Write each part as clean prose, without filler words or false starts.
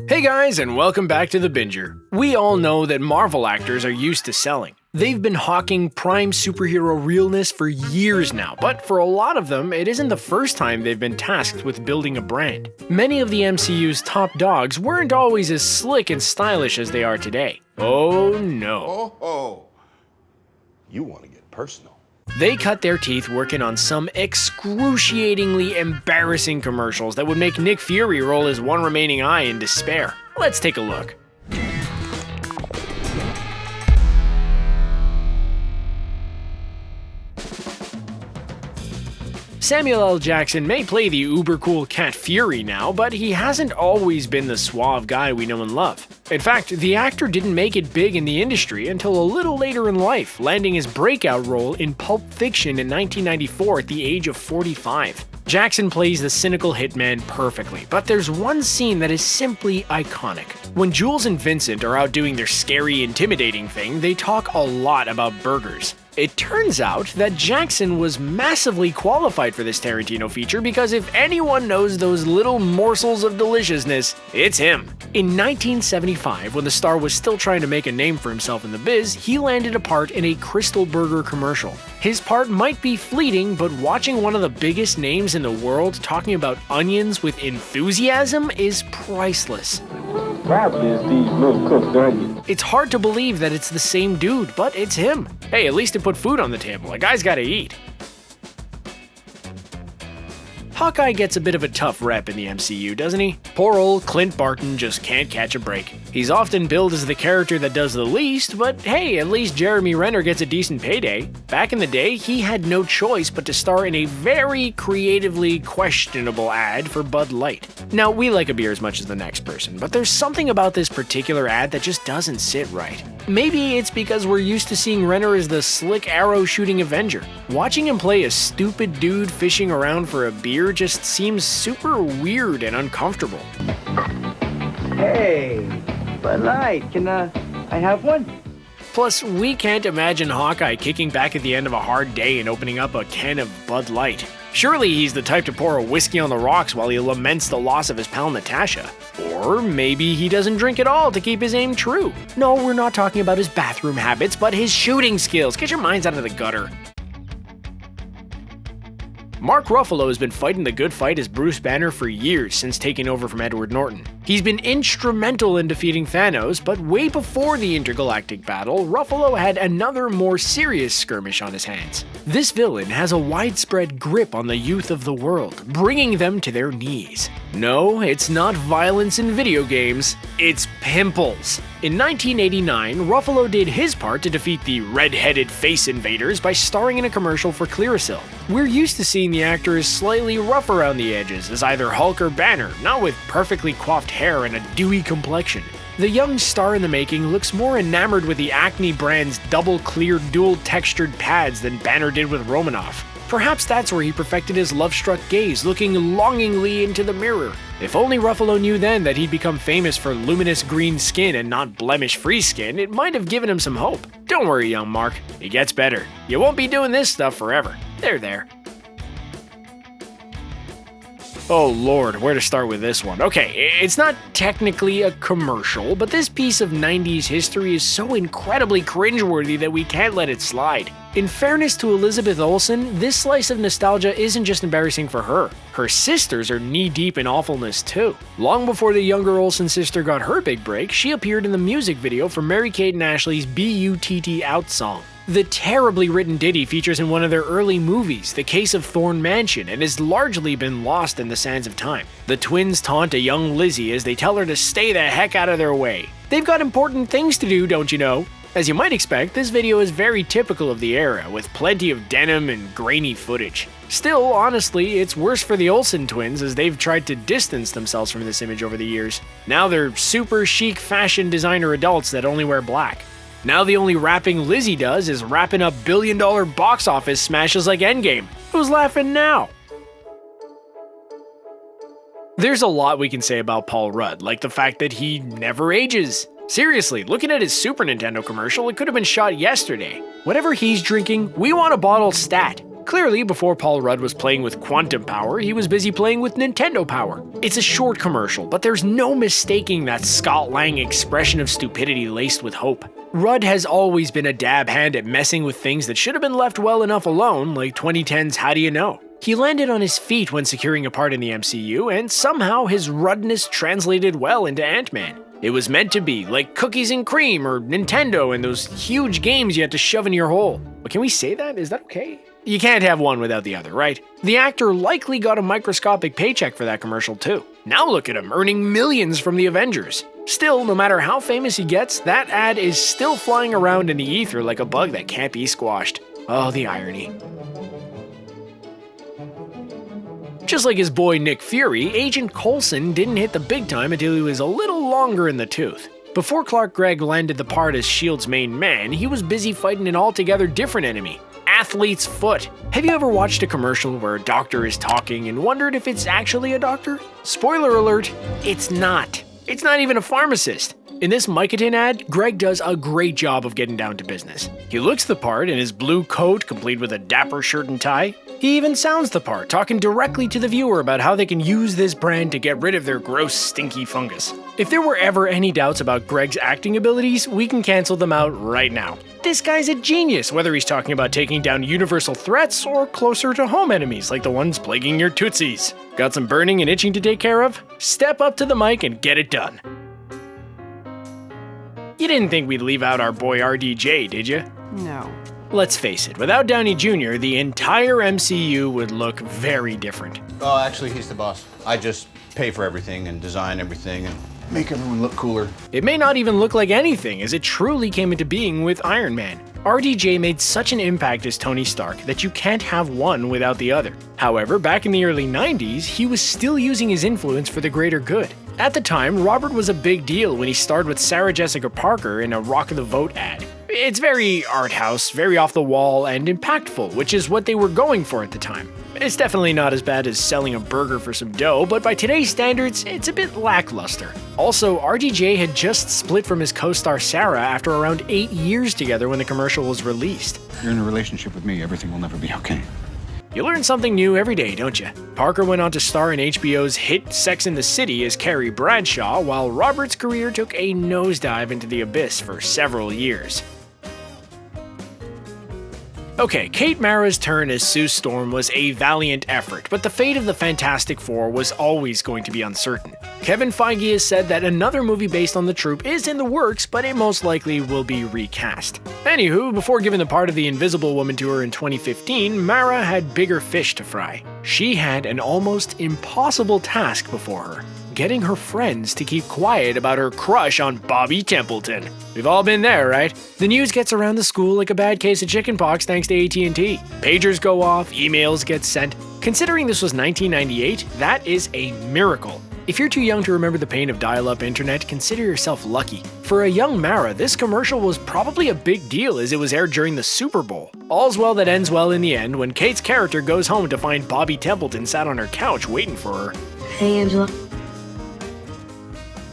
Hey guys, and welcome back to The Binger. We all know that Marvel actors are used to selling. They've been hawking prime superhero realness for years now, but for a lot of them, it isn't the first time they've been tasked with building a brand. Many of the MCU's top dogs weren't always as slick and stylish as they are today. Oh no. Oh, you want to get personal. They cut their teeth working on some excruciatingly embarrassing commercials that would make Nick Fury roll his one remaining eye in despair. Let's take a look. Samuel L. Jackson may play the uber-cool Cat Fury now, but he hasn't always been the suave guy we know and love. In fact, the actor didn't make it big in the industry until a little later in life, landing his breakout role in Pulp Fiction in 1994 at the age of 45. Jackson plays the cynical hitman perfectly, but there's one scene that is simply iconic. When Jules and Vincent are out doing their scary, intimidating thing, they talk a lot about burgers. It turns out that Jackson was massively qualified for this Tarantino feature because if anyone knows those little morsels of deliciousness, it's him. In 1975, when the star was still trying to make a name for himself in the biz, he landed a part in a Crystal Burger commercial. His part might be fleeting, but watching one of the biggest names in the world talking about onions with enthusiasm is priceless. Probably it's these little cooked onions. It's hard to believe that it's the same dude, but it's him. Hey, at least it put food on the table. A guy's gotta eat. Hawkeye gets a bit of a tough rep in the MCU, doesn't he? Poor old Clint Barton just can't catch a break. He's often billed as the character that does the least, but hey, at least Jeremy Renner gets a decent payday. Back in the day, he had no choice but to star in a very creatively questionable ad for Bud Light. Now, we like a beer as much as the next person, but there's something about this particular ad that just doesn't sit right. Maybe it's because we're used to seeing Renner as the slick arrow-shooting Avenger. Watching him play a stupid dude fishing around for a beer just seems super weird and uncomfortable. Hey, Bud Light, can I have one? Plus, we can't imagine Hawkeye kicking back at the end of a hard day and opening up a can of Bud Light. Surely he's the type to pour a whiskey on the rocks while he laments the loss of his pal Natasha. Or maybe he doesn't drink at all to keep his aim true. No, we're not talking about his bathroom habits, but his shooting skills. Get your minds out of the gutter. Mark Ruffalo has been fighting the good fight as Bruce Banner for years since taking over from Edward Norton. He's been instrumental in defeating Thanos, but way before the intergalactic battle, Ruffalo had another more serious skirmish on his hands. This villain has a widespread grip on the youth of the world, bringing them to their knees. No, it's not violence in video games, it's pimples. In 1989, Ruffalo did his part to defeat the red-headed face invaders by starring in a commercial for Clearasil. We're used to seeing the actor as slightly rough around the edges as either Hulk or Banner, not with perfectly coiffed hair and a dewy complexion. The young star in the making looks more enamored with the Acne brand's double-clear, dual-textured pads than Banner did with Romanoff. Perhaps that's where he perfected his love-struck gaze, looking longingly into the mirror. If only Ruffalo knew then that he'd become famous for luminous green skin and not blemish-free skin, it might have given him some hope. Don't worry, young Mark. It gets better. You won't be doing this stuff forever. There. Oh lord, where to start with this one? Okay, it's not technically a commercial, but this piece of 90s history is so incredibly cringeworthy that we can't let it slide. In fairness to Elizabeth Olsen, this slice of nostalgia isn't just embarrassing for her. Her sisters are knee-deep in awfulness too. Long before the younger Olsen sister got her big break, she appeared in the music video for Mary-Kate and Ashley's B.U.T.T. Out song. The terribly written ditty features in one of their early movies, The Case of Thorn Mansion, and has largely been lost in the sands of time. The twins taunt a young Lizzie as they tell her to stay the heck out of their way. They've got important things to do, don't you know? As you might expect, this video is very typical of the era, with plenty of denim and grainy footage. Still, honestly, it's worse for the Olsen twins as they've tried to distance themselves from this image over the years. Now they're super chic fashion designer adults that only wear black. Now the only rapping Lizzie does is wrapping up billion-dollar box office smashes like Endgame. Who's laughing now? There's a lot we can say about Paul Rudd, like the fact that he never ages. Seriously, looking at his Super Nintendo commercial, it could have been shot yesterday. Whatever he's drinking, we want a bottle stat. Clearly, before Paul Rudd was playing with quantum power, he was busy playing with Nintendo power. It's a short commercial, but there's no mistaking that Scott Lang expression of stupidity laced with hope. Rudd has always been a dab hand at messing with things that should have been left well enough alone, like 2010's How Do You Know? He landed on his feet when securing a part in the MCU, and somehow his Ruddness translated well into Ant-Man. It was meant to be, like cookies and cream or Nintendo and those huge games you had to shove in your hole. But can we say that? Is that okay? You can't have one without the other, right? The actor likely got a microscopic paycheck for that commercial too. Now look at him, earning millions from the Avengers. Still, no matter how famous he gets, that ad is still flying around in the ether like a bug that can't be squashed. Oh, the irony. Just like his boy Nick Fury, Agent Coulson didn't hit the big time until he was a little longer in the tooth. Before Clark Gregg landed the part as S.H.I.E.L.D.'s main man, he was busy fighting an altogether different enemy, Athlete's Foot. Have you ever watched a commercial where a doctor is talking and wondered if it's actually a doctor? Spoiler alert, it's not. It's not even a pharmacist. In this Micotin ad, Gregg does a great job of getting down to business. He looks the part in his blue coat, complete with a dapper shirt and tie. He even sounds the part, talking directly to the viewer about how they can use this brand to get rid of their gross, stinky fungus. If there were ever any doubts about Gregg's acting abilities, we can cancel them out right now. This guy's a genius, whether he's talking about taking down universal threats or closer to home enemies like the ones plaguing your tootsies. Got some burning and itching to take care of? Step up to the mic and get it done. You didn't think we'd leave out our boy RDJ, did you? No. Let's face it, without Downey Jr., the entire MCU would look very different. Oh, actually, he's the boss. I just pay for everything and design everything and make everyone look cooler. It may not even look like anything, as it truly came into being with Iron Man. RDJ made such an impact as Tony Stark that you can't have one without the other. However, back in the early 90s, he was still using his influence for the greater good. At the time, Robert was a big deal when he starred with Sarah Jessica Parker in a Rock of the Vote ad. It's very art house, very off the wall, and impactful, which is what they were going for at the time. It's definitely not as bad as selling a burger for some dough, but by today's standards, it's a bit lackluster. Also, RDJ had just split from his co-star Sarah after around 8 years together when the commercial was released. You're in a relationship with me, everything will never be okay. You learn something new every day, don't you? Parker went on to star in HBO's hit Sex and the City as Carrie Bradshaw, while Robert's career took a nosedive into the abyss for several years. Okay, Kate Mara's turn as Sue Storm was a valiant effort, but the fate of the Fantastic Four was always going to be uncertain. Kevin Feige has said that another movie based on the troupe is in the works, but it most likely will be recast. Anywho, before giving the part of the Invisible Woman to her in 2015, Mara had bigger fish to fry. She had an almost impossible task before her: getting her friends to keep quiet about her crush on Bobby Templeton. We've all been there, right? The news gets around the school like a bad case of chickenpox thanks to AT&T. Pagers go off, emails get sent. Considering this was 1998, that is a miracle. If you're too young to remember the pain of dial-up internet, consider yourself lucky. For a young Mara, this commercial was probably a big deal as it was aired during the Super Bowl. All's well that ends well in the end when Kate's character goes home to find Bobby Templeton sat on her couch waiting for her. Hey, Angela.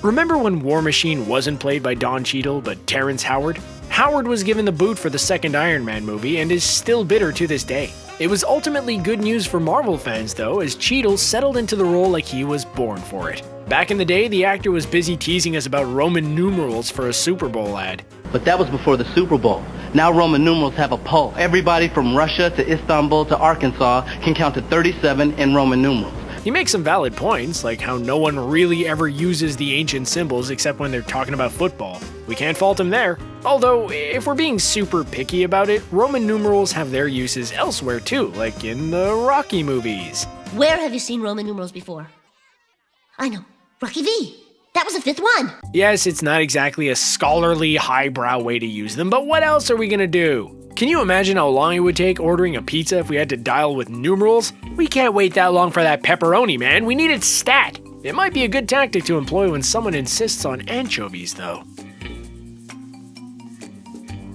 Remember when War Machine wasn't played by Don Cheadle, but Terrence Howard? Howard was given the boot for the second Iron Man movie and is still bitter to this day. It was ultimately good news for Marvel fans though, as Cheadle settled into the role like he was born for it. Back in the day, the actor was busy teasing us about Roman numerals for a Super Bowl ad. But that was before the Super Bowl. Now Roman numerals have a pull. Everybody from Russia to Istanbul to Arkansas can count to 37 in Roman numerals. He makes some valid points, like how no one really ever uses the ancient symbols except when they're talking about football. We can't fault him there. Although, if we're being super picky about it, Roman numerals have their uses elsewhere too, like in the Rocky movies. Where have you seen Roman numerals before? I know. Rocky V. That was the fifth one. Yes, it's not exactly a scholarly, highbrow way to use them, but what else are we gonna do? Can you imagine how long it would take ordering a pizza if we had to dial with numerals? We can't wait that long for that pepperoni, man. We need it stat. It might be a good tactic to employ when someone insists on anchovies, though.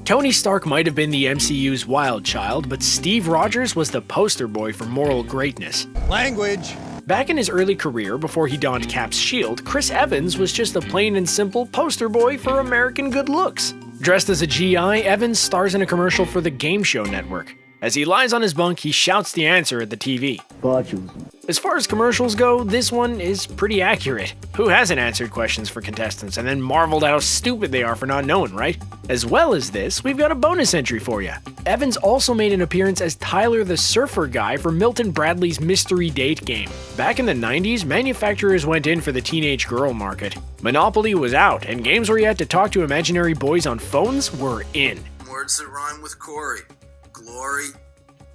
Tony Stark might have been the MCU's wild child, but Steve Rogers was the poster boy for moral greatness. Language! Back in his early career, before he donned Cap's shield, Chris Evans was just a plain and simple poster boy for American good looks. Dressed as a GI, Evans stars in a commercial for the Game Show Network. As he lies on his bunk, he shouts the answer at the TV. Fortunes. As far as commercials go, this one is pretty accurate. Who hasn't answered questions for contestants and then marveled at how stupid they are for not knowing, right? As well as this, we've got a bonus entry for you. Evans also made an appearance as Tyler the Surfer Guy for Milton Bradley's Mystery Date game. Back in the 90s, manufacturers went in for the teenage girl market. Monopoly was out, and games where you had to talk to imaginary boys on phones were in. Words that rhyme with Corey. Glory.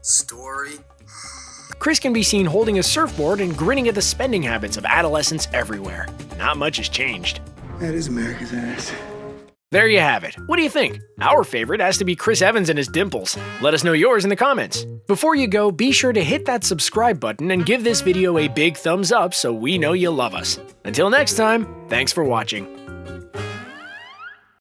Story. Chris can be seen holding a surfboard and grinning at the spending habits of adolescents everywhere. Not much has changed. That is America's ass. There you have it. What do you think? Our favorite has to be Chris Evans and his dimples. Let us know yours in the comments. Before you go, be sure to hit that subscribe button and give this video a big thumbs up so we know you love us. Until next time, thanks for watching.